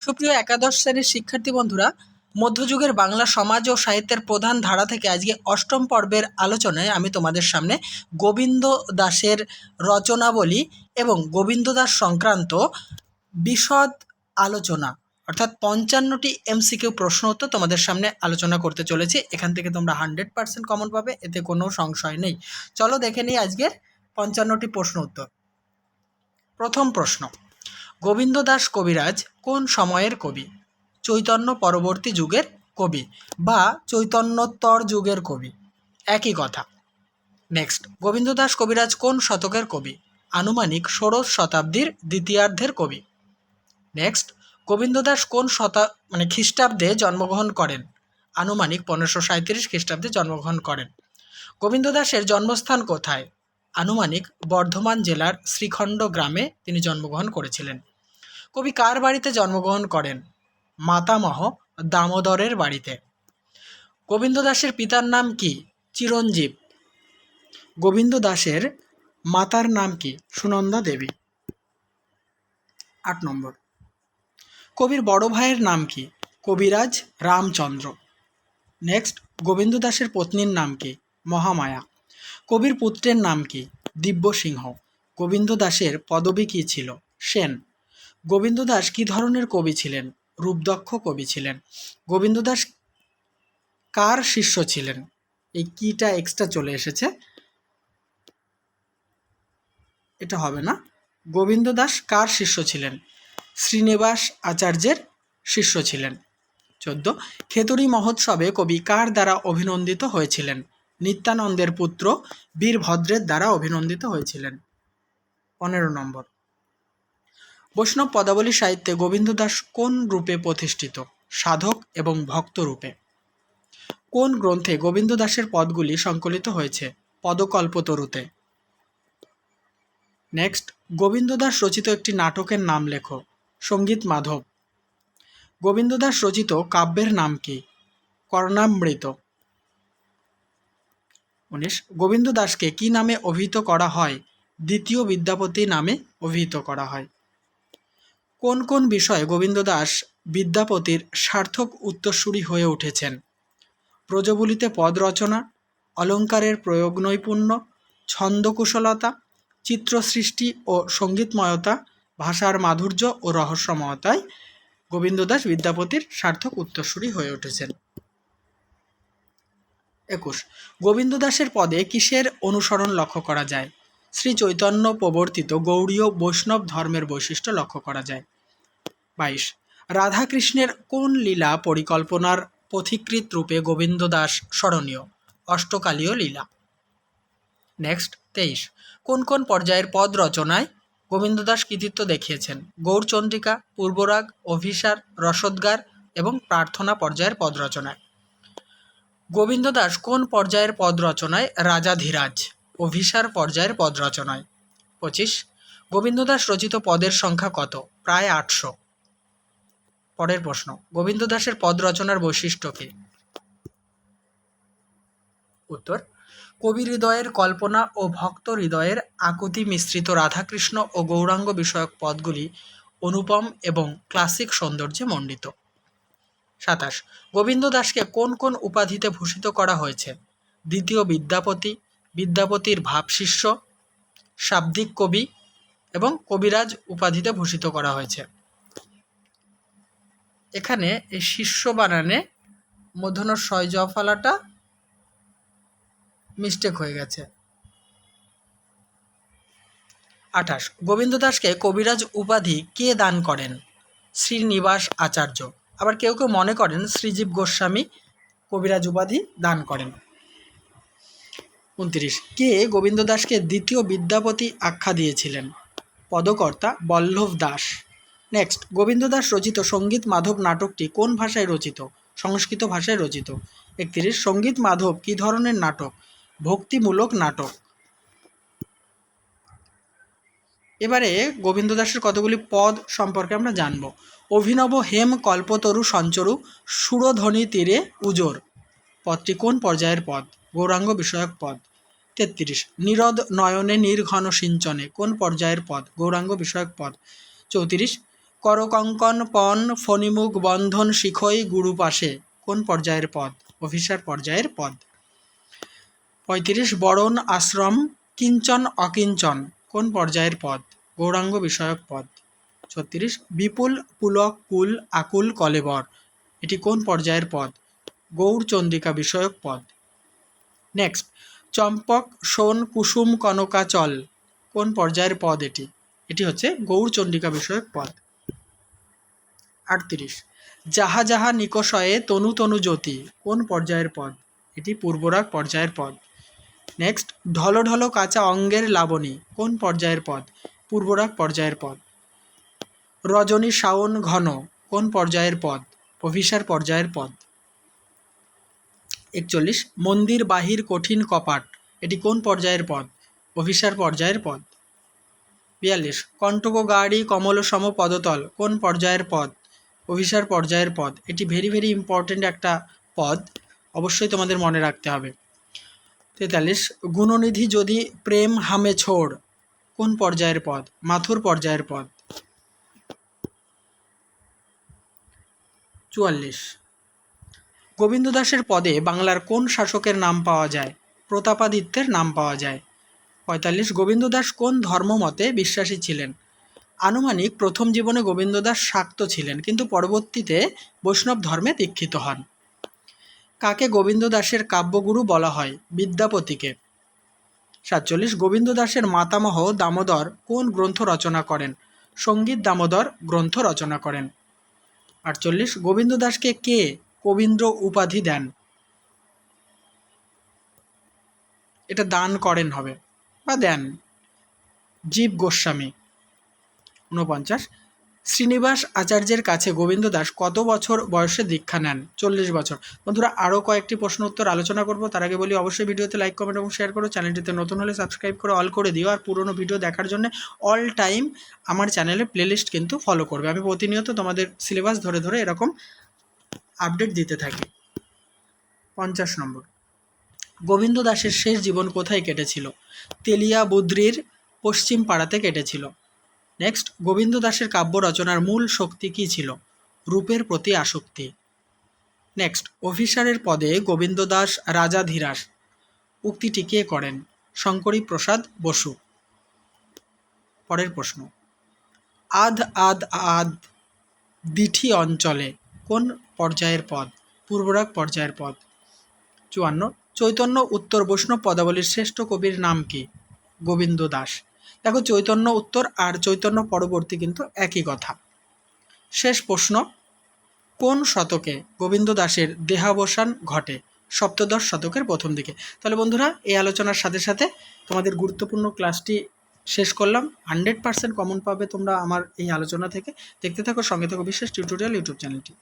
সুপ্রিয় একাদশ শ্রেণীর শিক্ষার্থী বন্ধুরা, মধ্যযুগের বাংলা সমাজ ও সাহিত্যের প্রধান ধারা থেকে আজকে অষ্টম পর্বের আলোচনায় আমি তোমাদের সামনে গোবিন্দ দাশের রচনাবলী এবং গোবিন্দ দাস সংক্রান্ত বিশদ আলোচনা অর্থাৎ 55টি এমসিকিউ প্রশ্ন উত্তর তোমাদের সামনে আলোচনা করতে চলেছি। এখান থেকে তোমরা 100% কমন পাবে, এতে কোনো সংশয় নেই। চলো দেখে নিই আজকের 55টি প্রশ্ন উত্তর। প্রথম প্রশ্ন, গোবিন্দ দাস কবিরাজ কোন সময়ের কবি? চৈতন্য পরবর্তী যুগের কবি বা চৈতন্যোত্তর যুগের কবি, একই কথা। নেক্সট, গোবিন্দ দাস কবিরাজ কোন শতকের কবি? আনুমানিক ষোড়শ শতাব্দীর দ্বিতীয়ার্ধের কবি। নেক্সট, গোবিন্দ দাস কোন খ্রিস্টাব্দে জন্মগ্রহণ করেন? আনুমানিক 1537 খ্রিস্টাব্দে জন্মগ্রহণ করেন। গোবিন্দ দাসের জন্মস্থান কোথায়? আনুমানিক বর্ধমান জেলার শ্রীখণ্ড গ্রামে তিনি জন্মগ্রহণ করেছিলেন। কবি কার বাড়িতে জন্মগ্রহণ করেন? মাতামহ দামোদরের বাড়িতে। গোবিন্দ দাসের পিতার নাম কি? চিরঞ্জীব। গোবিন্দ দাসের মাতার নাম কি? সুনন্দা দেবী। 8 নম্বর, কবির বড় ভাইয়ের নাম কি? কবিরাজ রামচন্দ্র। নেক্সট, গোবিন্দ দাসের পত্নীর নাম কি? মহামায়া। কবির পুত্রের নাম কি? দিব্যসিংহ। গোবিন্দ দাসের পদবী কী ছিল? সেন। গোবিন্দ দাস কী ধরনের কবি ছিলেন? রূপদক্ষ কবি ছিলেন। গোবিন্দ দাস কার শিষ্য ছিলেন? এই কিটা এক্সট্রা চলে এসেছে, এটা হবে না। গোবিন্দ দাস কার শিষ্য ছিলেন? শ্রীনিবাস আচার্যের শিষ্য ছিলেন। 14, খেতড়ি মহোৎসবে কবি কার দ্বারা অভিনন্দিত হয়েছিলেন? নিত্যানন্দের পুত্র বীরভদ্রের দ্বারা অভিনন্দিত হয়েছিলেন। 15 নম্বর, বৈষ্ণব পদাবলী সাহিত্যে গোবিন্দ দাস কোন রূপে প্রতিষ্ঠিত? সাধক এবং ভক্ত রূপে। কোন গ্রন্থে গোবিন্দ দাসের পদগুলি সংকলিত হয়েছে? পদকল্পতরুতে। নেক্সট, গোবিন্দ দাস রচিত একটি নাটকের নাম লেখো। সঙ্গীত মাধব। গোবিন্দ দাস রচিত কাব্যের নাম কি? কর্ণামৃত। 19, গোবিন্দ দাসকে কি নামে অভিহিত করা হয়? দ্বিতীয় বিদ্যাপতি নামে অভিহিত করা হয়। কোন কোন বিষয়ে গোবিন্দ দাস বিদ্যাপতির সার্থক উত্তরসূরি হয়ে উঠেছেন? ব্রজবুলিতে পদ রচনা, অলঙ্কারের প্রয়োগ নৈপুণ্য, ছন্দকুশলতা, চিত্রসৃষ্টি ও সঙ্গীতময়তা, ভাষার মাধুর্য ও রহস্যময়তায় গোবিন্দ দাস বিদ্যাপতির সার্থক উত্তরসূরি হয়ে উঠেছেন। 21, গোবিন্দ দাসের পদে কিসের অনুসরণ লক্ষ্য করা যায়? শ্রী চৈতন্য প্রবর্তিত গৌড়ীয় বৈষ্ণব ধর্মের বৈশিষ্ট্য লক্ষ্য করা যায়। 22, রাধাকৃষ্ণের কোন লীলা পরিকল্পনার পথিকৃৎ রূপে গোবিন্দ দাস স্মরণীয়? অষ্টকালীয় লীলা। নেক্সট, 23, কোন কোন পর্যায়ের পদ রচনায় গোবিন্দ দাস কৃতিত্ব দেখিয়েছেন? গৌরচন্দ্রিকা, পূর্বরাগ, অভিসার, রসোদ্গার এবং প্রার্থনা পর্যায়ের পদ রচনায়। গোবিন্দ দাস কোন পর্যায়ের পদ রচনায় রাজাধিরাজ? অভিসার পর্যায়ের পদ রচনায়। 25, গোবিন্দ দাস রচিত পদের সংখ্যা কত? প্রায় 800। পরের প্রশ্ন, গোবিন্দ দাসের পদ রচনার বৈশিষ্ট্য কী? উত্তর, কবি হৃদয়ের কল্পনা ও ভক্ত হৃদয়ের আকুতি মিশ্রিত রাধাকৃষ্ণ ও গৌরাঙ্গ বিষয়ক পদগুলি অনুপম এবং ক্লাসিক সৌন্দর্যে মণ্ডিত। 27, গোবিন্দ দাসকে কোন কোন উপাধিতে ভূষিত করা হয়েছে? দ্বিতীয় বিদ্যাপতি, বিদ্যাপতির ভাবশিষ্য, শাব্দিক কবি এবং কবিরাজ উপাধিতে ভূষিত করা হয়েছে। এখানে এই শিষ্য বানানে মূর্ধন্য ষয় জ ফলাটা মিস্টেক হয়ে গেছে। 28, গোবিন্দ দাসকে কবিরাজ উপাধি কে দান করেন? শ্রীনিবাস আচার্য। আবার কেউ কেউ মনে করেন শ্রীজীব গোস্বামী কবিরাজ উপাধি দান করেন। 29, কে গোবিন্দ দাসকে দ্বিতীয় বিদ্যাপতি আখ্যা দিয়েছিলেন? পদকর্তা বল্লভ দাস। নেক্সট, গোবিন্দ দাস রচিত সঙ্গীত মাধব নাটকটি কোন ভাষায় রচিত? সংস্কৃত ভাষায় রচিত। 31, সঙ্গীত মাধব কী ধরনের নাটক? ভক্তিমূলক নাটক। এবারে গোবিন্দ দাসের কতগুলি পদ সম্পর্কে আমরা জানব। অভিনব হেম কল্পতরু সঞ্চরু সুরধ্বনি তীরে উজোর, পদটি কোন পর্যায়ের পদ? গৌরাঙ্গ বিষয়ক পদ। 33, নীরদ নয়নে নির্ঘন সিঞ্চনে কোন পর্যায়ের পদ? গৌরাঙ্গ বিষয়ক পদ। 34, করকঙ্কন পণ ফণিমুখ বন্ধন শিখই গুরু পাশে কোন পর্যায়ের পদ? অফিসার পর্যায়ের পদ। 35 বরণ আশ্রম কিঞ্চন অকিঞ্চন কোন পর্যায়ের পদ? গৌরাঙ্গ বিষয়ক পদ। 36 বিপুল পুলক কুল আকুল কলেবর এটি কোন পর্যায়ের পদ? গৌড়চন্দ্রিকা বিষয়ক পদ। নেক্সট চম্পক সোন কুসুম কনকাচল কোন পর্যায়ের পদ এটি? এটি হচ্ছে গৌড়চন্দ্রিকা বিষয়ক পদ। 38 যাহা যাহা নিকষয়ে তনু তনু জ্যোতি কোন পর্যায়ের পদ? এটি পূর্বরাগ পর্যায়ের পদ। নেক্সট ঢল ঢল কাঁচা অঙ্গের লাবণী কোন পর্যায়ের পদ? পূর্বরাগ পর্যায়ের পদ। রজনী শাওন ঘন কোন পর্যায়ের পদ? অভিসার পর্যায়ের পদ। 41 মন্দির বাহির কঠিন কপাট এটি কোন পর্যায়ের পদ? অভিসার পর্যায়ের পদ। 42 কণ্টক গাড়ি কমল সম পদতল কোন পর্যায়ের পদ? অভিসার পর্যায়ের পদ। এটি ভেরি ভেরি ইম্পর্টেন্ট একটা পদ, অবশ্যই তোমাদের মনে রাখতে হবে। 43 গুণনিধি যদি প্রেম হামে ছোড় কোন পর্যায়ের পদ? মাথুর পর্যায়ের পদ। 44 গোবিন্দ দাসের পদে বাংলার কোন শাসকের নাম পাওয়া যায়? প্রতাপাদিত্যের নাম পাওয়া যায়। 45 গোবিন্দ দাস কোন ধর্মমতে বিশ্বাসী ছিলেন? আনুমানিক প্রথম জীবনে গোবিন্দ দাস শাক্ত ছিলেন, কিন্তু পরবর্তীতে বৈষ্ণব ধর্মে দীক্ষিত হন। কাকে গোবিন্দ দাসের কাব্যগুরু বলা হয়? বিদ্যাপতিকে। 47 গোবিন্দ দাসের মাতামহ দামোদর কোন গ্রন্থ রচনা করেন? সঙ্গীত দামোদর গ্রন্থ রচনা করেন। 48 গোবিন্দ দাসকে কে কবীন্দ্র উপাধি দেন? এটা দান করেন হবে বা দেন জীব গোস্বামী। 49 শ্রীনিবাস আচার্যের কাছে গোবিন্দ দাস কত বছর বয়সে দীক্ষা নেন? 40 বছর। বন্ধুরা আরও কয়েকটি প্রশ্ন উত্তর আলোচনা করব, তার আগে বলি অবশ্যই ভিডিওতে লাইক কমেন্ট এবং শেয়ার করো। চ্যানেলটিতে নতুন হলে সাবস্ক্রাইব করে অল করে দিও, আর পুরনো ভিডিও দেখার জন্য অল টাইম আমার চ্যানেলে প্লেলিস্ট কিন্তু ফলো করবে। আমি প্রতিনিয়ত তোমাদের সিলেবাস ধরে ধরে এরকম আপডেট দিতে থাকি। 50 নম্বর গোবিন্দ দাসের শেষ জীবন কোথায় কেটেছিল? তেলিয়া বুদ্রির পশ্চিম পাড়াতে কেটেছিল। নেক্সট গোবিন্দ দাসের কাব্য রচনার মূল শক্তি কী ছিল? রূপের প্রতি আসক্তি। নেক্সট অভিসারের পদে গোবিন্দ দাস রাজাধীরাজ উক্তিটি কে করেন? শঙ্করী প্রসাদ বসু। পরের প্রশ্ন আধ আধ আধ দিঠি অঞ্চলে কোন পর্যায়ের পদ? পূর্বরাগ পর্যায়ের পদ। 54 চৈতন্য উত্তর বৈষ্ণব পদাবলীর শ্রেষ্ঠ কবির নাম কি? গোবিন্দ দাস। দেখো চৈতন্য উত্তর আর চৈতন্য পরবর্তী কিন্তু একই কথা। শেষ প্রশ্ন কোন শতকে গোবিন্দ দাসের দেহাবসান ঘটে? সপ্তদশ শতকের প্রথম দিকে। তাহলে বন্ধুরা এই আলোচনার সাথে সাথে তোমাদের গুরুত্বপূর্ণ ক্লাসটি শেষ করলাম। 100% কমন পাবে তোমরা আমার এই আলোচনা থেকে। দেখতে থাকো, সঙ্গে থাকো বিশেষ টিউটোরিয়াল ইউটিউব চ্যানেলটি।